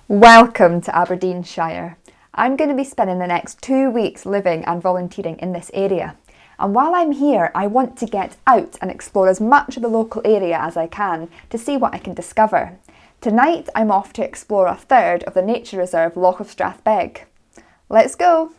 Welcome to Aberdeenshire. I'm going to be spending the next 2 weeks living and volunteering in this area. And while I'm here, I want to get out and explore as much of the local area as I can to see what I can discover. Tonight, I'm off to explore a third of the nature reserve Loch of Strathbeg. Let's go!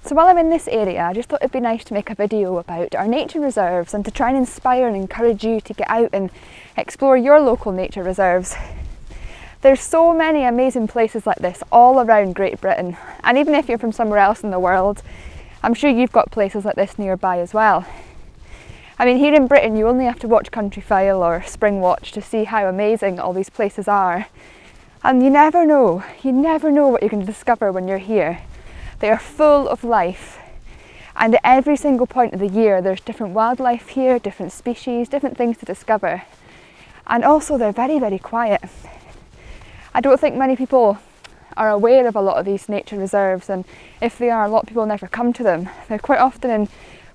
So while I'm in this area, I just thought it'd be nice to make a video about our nature reserves and to try and inspire and encourage you to get out and explore your local nature reserves. There's so many amazing places like this all around Great Britain, and even if you're from somewhere else in the world, I'm sure you've got places like this nearby as well. I mean, here in Britain you only have to watch Countryfile or Springwatch to see how amazing all these places are. And you never know what you're going to discover when you're here. They are full of life, and at every single point of the year there's different wildlife here, different species, different things to discover. And also they're very, very quiet. I don't think many people are aware of a lot of these nature reserves, and if they are, a lot of people never come to them. They're quite often in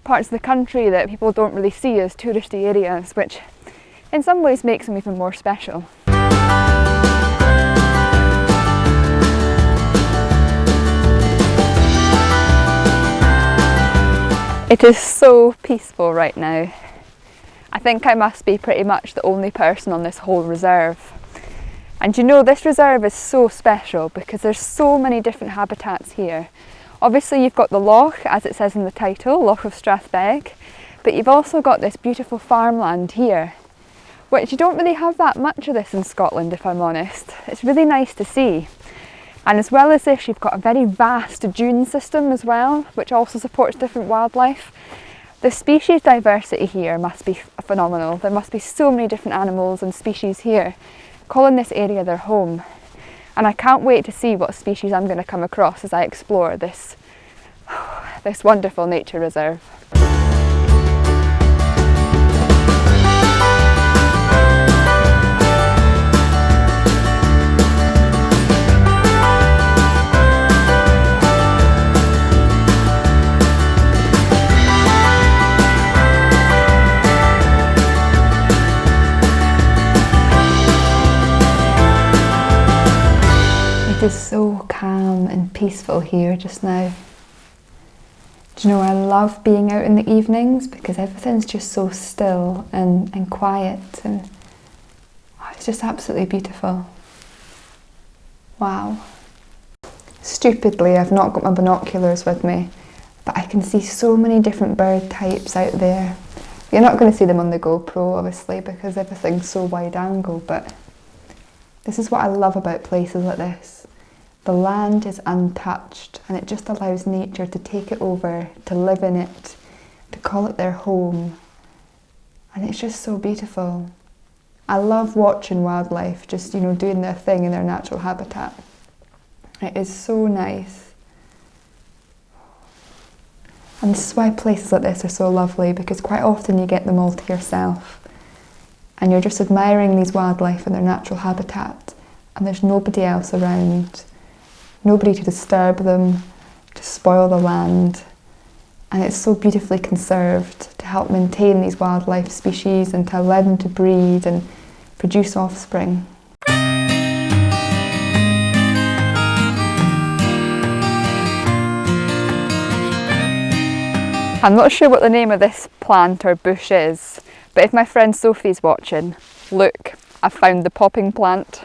parts of the country that people don't really see as touristy areas, which in some ways makes them even more special. It is so peaceful right now. I think I must be pretty much the only person on this whole reserve. And you know, this reserve is so special because there's so many different habitats here. Obviously you've got the loch, as it says in the title, Loch of Strathbeg, but you've also got this beautiful farmland here, which you don't really have that much of this in Scotland, if I'm honest. It's really nice to see. And as well as this, you've got a very vast dune system as well, which also supports different wildlife. The species diversity here must be phenomenal. There must be so many different animals and species here, calling this area their home. And I can't wait to see what species I'm going to come across as I explore this wonderful nature reserve. It is so calm and peaceful here just now. Do you know, I love being out in the evenings because everything's just so still and quiet, and it's just absolutely beautiful. Wow. Stupidly, I've not got my binoculars with me, but I can see so many different bird types out there. You're not going to see them on the GoPro, obviously, because everything's so wide angle, but this is what I love about places like this. The land is untouched, and it just allows nature to take it over, to live in it, to call it their home. And it's just so beautiful. I love watching wildlife just, you know, doing their thing in their natural habitat. It is so nice. And this is why places like this are so lovely, because quite often you get them all to yourself. And you're just admiring these wildlife in their natural habitat, and there's nobody else around. Nobody to disturb them, to spoil the land. And it's so beautifully conserved to help maintain these wildlife species and to allow them to breed and produce offspring. I'm not sure what the name of this plant or bush is, but if my friend Sophie's watching, look, I've found the popping plant.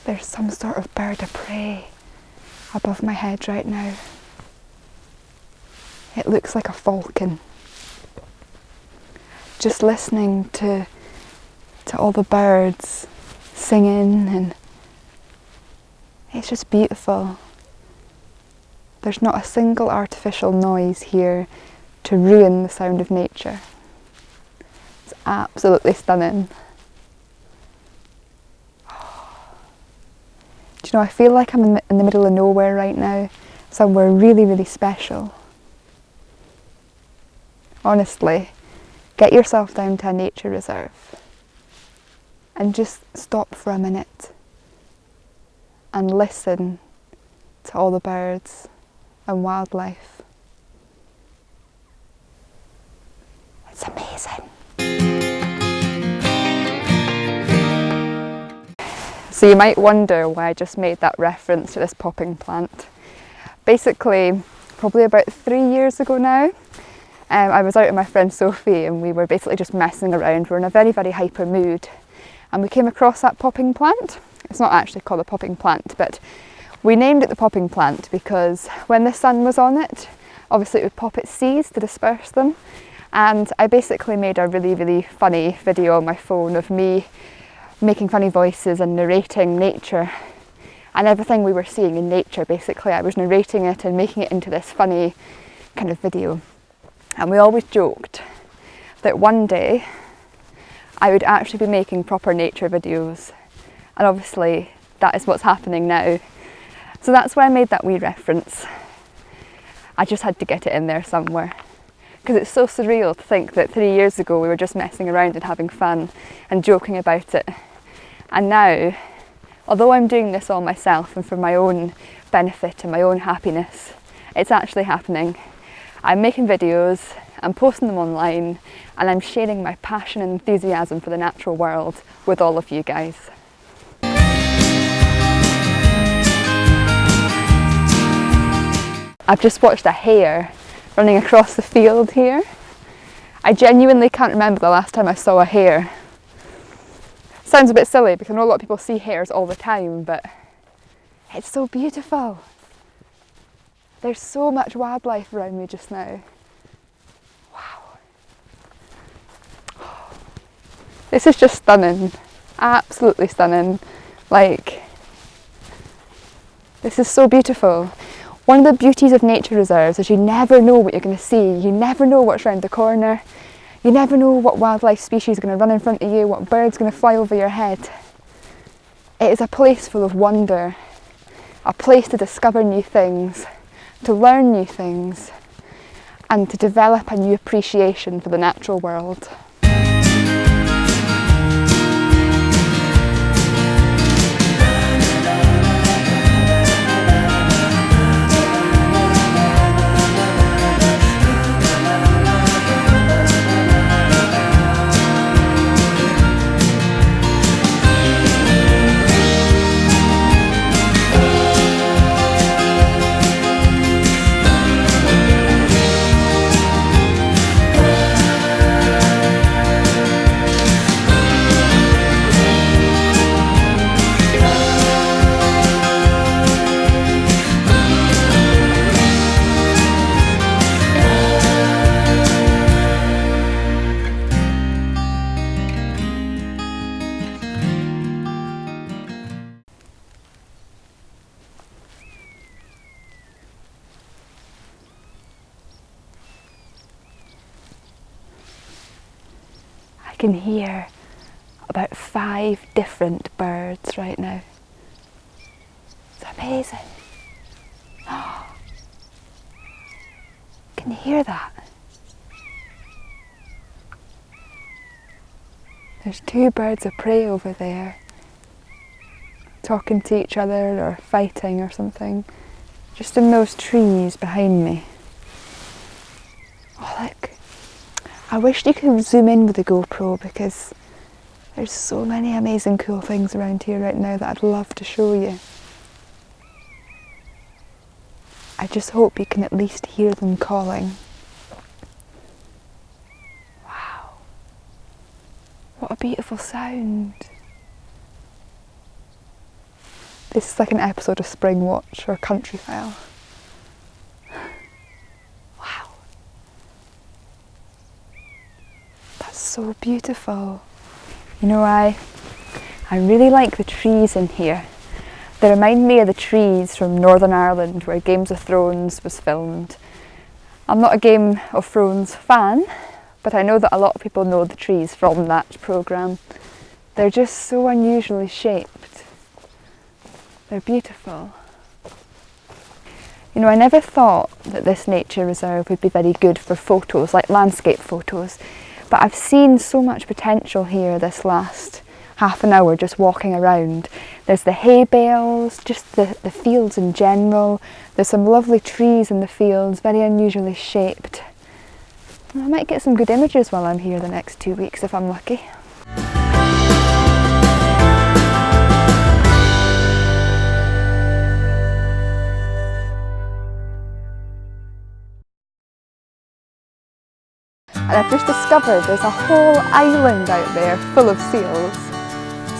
There's some sort of bird of prey above my head right now. It looks like a falcon. Just listening to all the birds singing, and it's just beautiful. There's not a single artificial noise here to ruin the sound of nature. It's Absolutely stunning. Do you know, I feel like I'm in the middle of nowhere right now, somewhere really, really special. Honestly, get yourself down to a nature reserve and just stop for a minute and listen to all the birds and wildlife. It's amazing. So you might wonder why I just made that reference to this popping plant. Basically, probably about 3 years ago now, I was out with my friend Sophie and we were basically just messing around. We were in a very, very hyper mood and we came across that popping plant. It's not actually called a popping plant, but we named it the popping plant because when the sun was on it, obviously it would pop its seeds to disperse them. And I basically made a really, really funny video on my phone of me making funny voices and narrating nature and everything we were seeing in nature. Basically, I was narrating it and making it into this funny kind of video. And we always joked that one day I would actually be making proper nature videos. And obviously that is what's happening now. So that's why I made that wee reference. I just had to get it in there somewhere. Because it's so surreal to think that 3 years ago we were just messing around and having fun and joking about it. And now, although I'm doing this all myself and for my own benefit and my own happiness, it's actually happening. I'm making videos, I'm posting them online, and I'm sharing my passion and enthusiasm for the natural world with all of you guys. I've just watched a hare running across the field here. I genuinely can't remember the last time I saw a hare. Sounds a bit silly because I know a lot of people see hares all the time, but it's so beautiful. There's so much wildlife around me just now. Wow. This is just stunning. Absolutely stunning. Like, this is so beautiful. One of the beauties of nature reserves is you never know what you're going to see. You never know what's around the corner. You never know what wildlife species are going to run in front of you, what bird's going to fly over your head. It is a place full of wonder, a place to discover new things, to learn new things, and to develop a new appreciation for the natural world. I can hear about 5 different birds right now. It's amazing. Oh, can you hear that? There's 2 birds of prey over there, talking to each other or fighting or something, just in those trees behind me. Oh look, I wish you could zoom in with the GoPro because there's so many amazing cool things around here right now that I'd love to show you. I just hope you can at least hear them calling. Wow, what a beautiful sound. This is like an episode of Spring Watch or Countryfile. Wow, that's so beautiful. You know, I really like the trees in here. They remind me of the trees from Northern Ireland where Game of Thrones was filmed. I'm not a Game of Thrones fan, but I know that a lot of people know the trees from that programme. They're just so unusually shaped. They're beautiful. You know, I never thought that this nature reserve would be very good for photos, like landscape photos, but I've seen so much potential here this last half an hour just walking around. There's the hay bales, just the fields in general. There's some lovely trees in the fields, very unusually shaped. I might get some good images while I'm here the next 2 weeks if I'm lucky. And I've just discovered there's a whole island out there full of seals.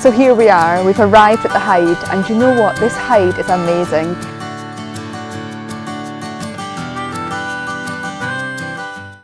So here we are, we've arrived at the hide, and you know what, this hide is amazing.